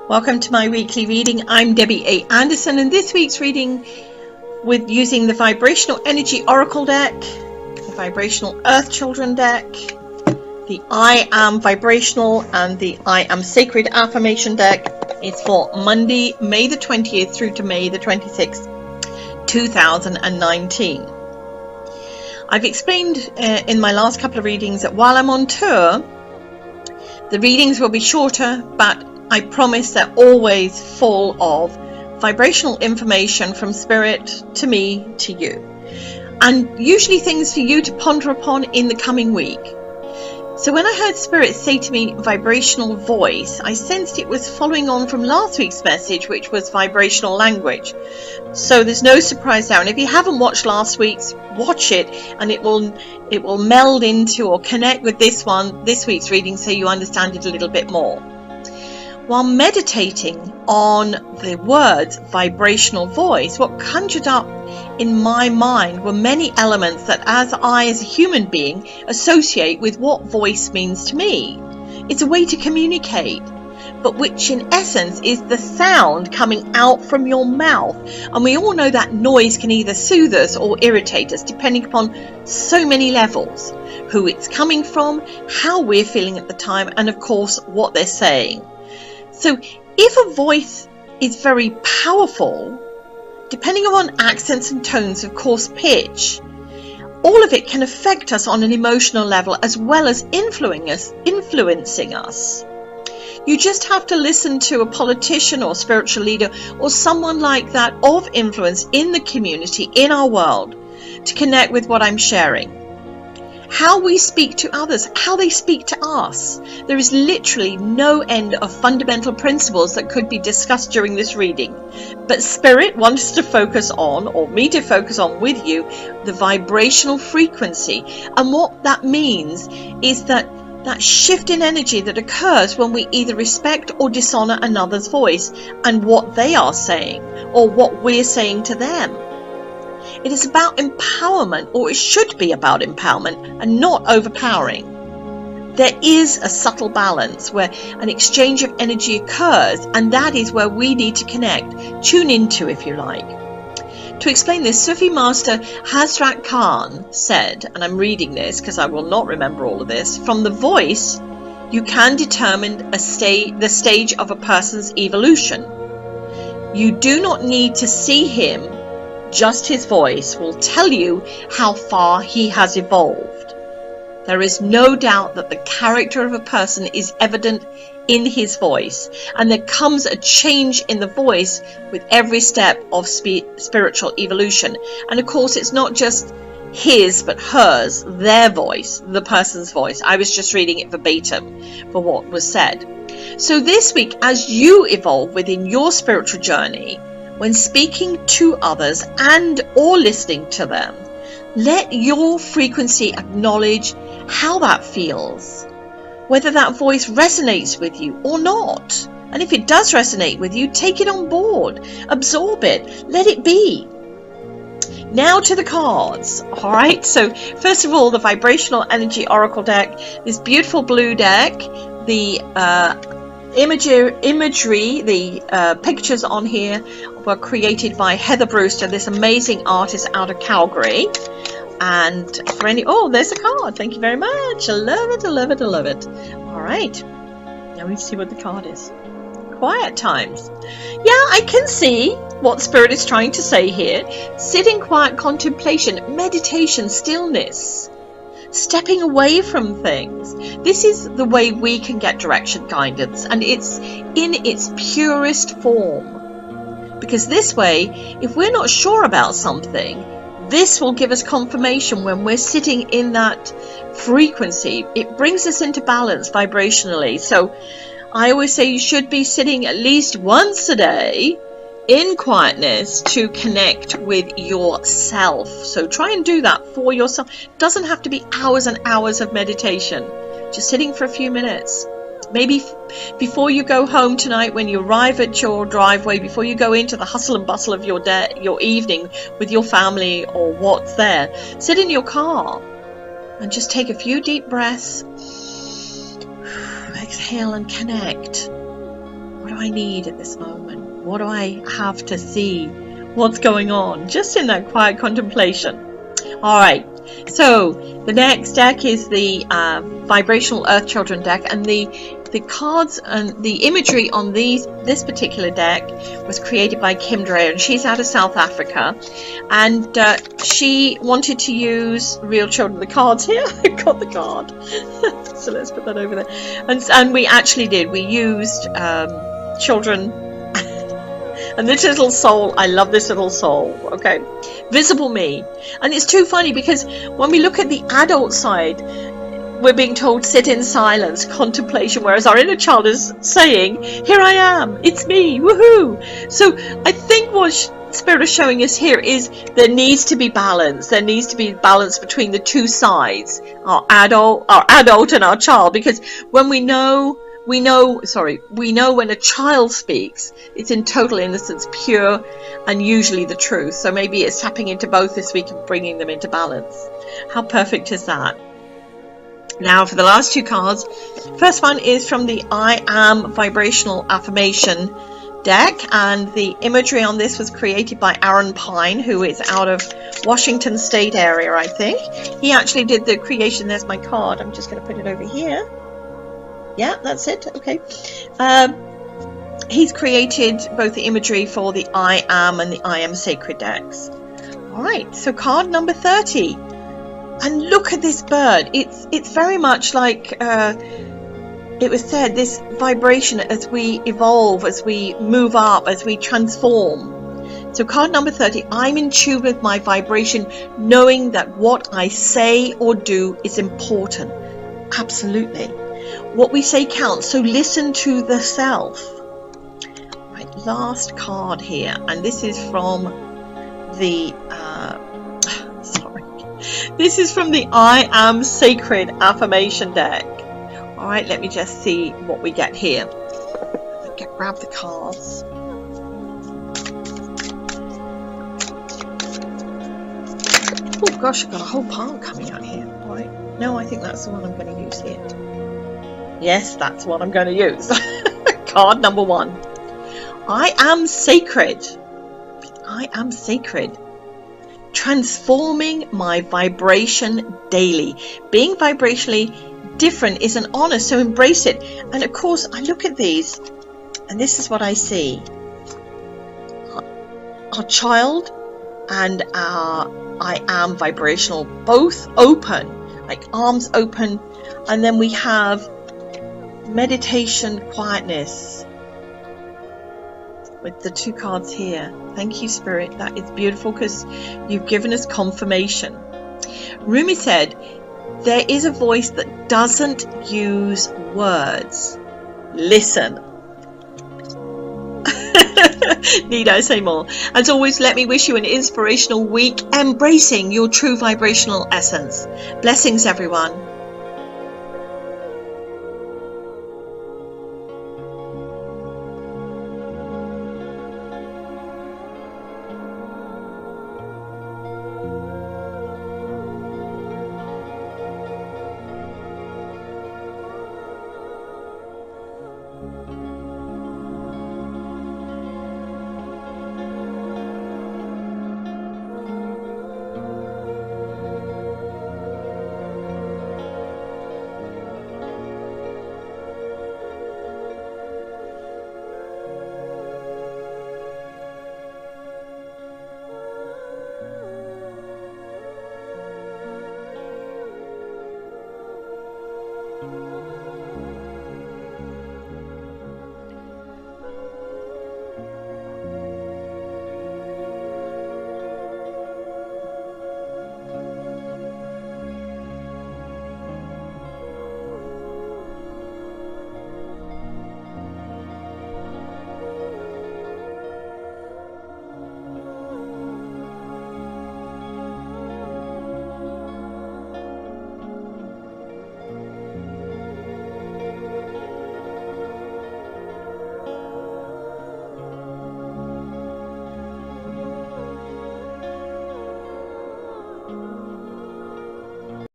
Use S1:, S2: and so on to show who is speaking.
S1: Welcome to my weekly reading. I'm Debbie A. Anderson, and this week's reading with using the Vibrational Energy Oracle deck, the Vibrational Earth Children deck, the I Am Vibrational and the I Am Sacred Affirmation deck. It's for Monday, May the 20th through to May the 26th, 2019. I've explained in my last couple of readings that while I'm on tour, the readings will be shorter, but I promise they're always full of vibrational information from Spirit to me to you, and usually things for you to ponder upon in the coming week. So when I heard Spirit say to me vibrational voice, I sensed it was following on from last week's message, which was vibrational language. So there's no surprise there, and if you haven't watched last week's, watch it, and it will meld into or connect with this week's reading, so you understand it a little bit more. While meditating on the words vibrational voice, what conjured up in my mind were many elements that as a human being associate with what voice means to me. It's a way to communicate, but which in essence is the sound coming out from your mouth. And we all know that noise can either soothe us or irritate us, depending upon so many levels: who it's coming from, how we're feeling at the time, and of course what they're saying. So if a voice is very powerful, depending on accents and tones, of course pitch, all of it can affect us on an emotional level as well as influencing us. You just have to listen to a politician or spiritual leader or someone like that of influence in the community, in our world, to connect with what I'm sharing. How we speak to others, how they speak to us. There is literally no end of fundamental principles that could be discussed during this reading. But Spirit wants to focus on, or me to focus on with you, the vibrational frequency. And what that means is that shift in energy that occurs when we either respect or dishonor another's voice and what they are saying, or what we're saying to them. It is about empowerment, or it should be about empowerment, and not overpowering. There is a subtle balance where an exchange of energy occurs, and that is where we need to connect, tune into, if you like. To explain this, Sufi Master Hazrat Khan said, and I'm reading this because I will not remember all of this, from the voice you can determine the stage of a person's evolution. You do not need to see him. Just his voice will tell you how far he has evolved. There is no doubt that the character of a person is evident in his voice, and there comes a change in the voice with every step of spiritual evolution. And of course, it's not just his, but hers, their voice, the person's voice. I was just reading it verbatim for what was said. So this week, as you evolve within your spiritual journey, when speaking to others and or listening to them, let your frequency acknowledge how that feels, whether that voice resonates with you or not. And if it does resonate with you, take it on board, absorb it, let it be. Now to the cards. All right, so first of all, the Vibrational Energy Oracle deck, this beautiful blue deck, the imagery, the pictures on here were created by Heather Brewster, this amazing artist out of Calgary. And for any, there's a card. Thank you very much. I love it, I love it, I love it. All right, now we see what the card is. Quiet times. Yeah, I can see what Spirit is trying to say here. Sit in quiet contemplation, meditation, stillness, stepping away from things. This is the way we can get direction, guidance, and it's in its purest form. Because this way, if we're not sure about something, this will give us confirmation when we're sitting in that frequency. It brings us into balance vibrationally. So I always say you should be sitting at least once a day in quietness to connect with yourself. So try and do that for yourself. It doesn't have to be hours and hours of meditation. Just sitting for a few minutes. Maybe before you go home tonight, when you arrive at your driveway, before you go into the hustle and bustle of your day, your evening with your family or what's there, sit in your car and just take a few deep breaths. Exhale and connect. what do I need at this moment? What do I have to see? What's going on? Just in that quiet contemplation. All right. So the next deck is the Vibrational Earth Children deck, and the cards and the imagery on this particular deck was created by Kim Dreyer, and she's out of South Africa, and she wanted to use real children. The cards here, I've got the card. So let's put that over there, and we actually did. We used children. And this little soul, I love this little soul, okay? Visible me. And it's too funny because when we look at the adult side, we're being told sit in silence, contemplation, whereas our inner child is saying, here I am, it's me, woohoo. So I think what Spirit is showing us here is there needs to be balance. There needs to be balance between the two sides, our adult and our child, because when we know when a child speaks, it's in total innocence, pure, and usually the truth. So maybe it's tapping into both this week and bringing them into balance. How perfect is that? Now for the last two cards. First one is from the I Am Vibrational Affirmation deck, and the imagery on this was created by Aaron Pine, who is out of Washington State area, I think. He actually did the creation. There's my card. I'm just going to put it over here. Yeah, that's it. Okay. He's created both the imagery for the I Am and the I Am Sacred decks. All right, so card number 30. And look at this bird. It's very much like it was said, this vibration as we evolve, as we move up, as we transform. So card number 30, I'm in tune with my vibration, knowing that what I say or do is important. Absolutely. What we say counts, so listen to the self. Right, last card here, and this is from the this is from the I Am Sacred Affirmation deck. All right, let me just see what we get here. Grab the cards. Oh gosh, I've got a whole pile coming out here. All right, no, I think that's the one I'm going to use here. Yes, that's what I'm going to use. Card number 1. I am sacred. I am sacred. Transforming my vibration daily. Being vibrationally different is an honor, so embrace it. And of course, I look at these, and this is what I see. Our child and our I am vibrational, both open, like arms open, and then we have meditation, quietness with the two cards here. Thank you, Spirit. That is beautiful because you've given us confirmation. Rumi said, there is a voice that doesn't use words. Listen. Need I say more? As always, let me wish you an inspirational week, embracing your true vibrational essence. Blessings, everyone.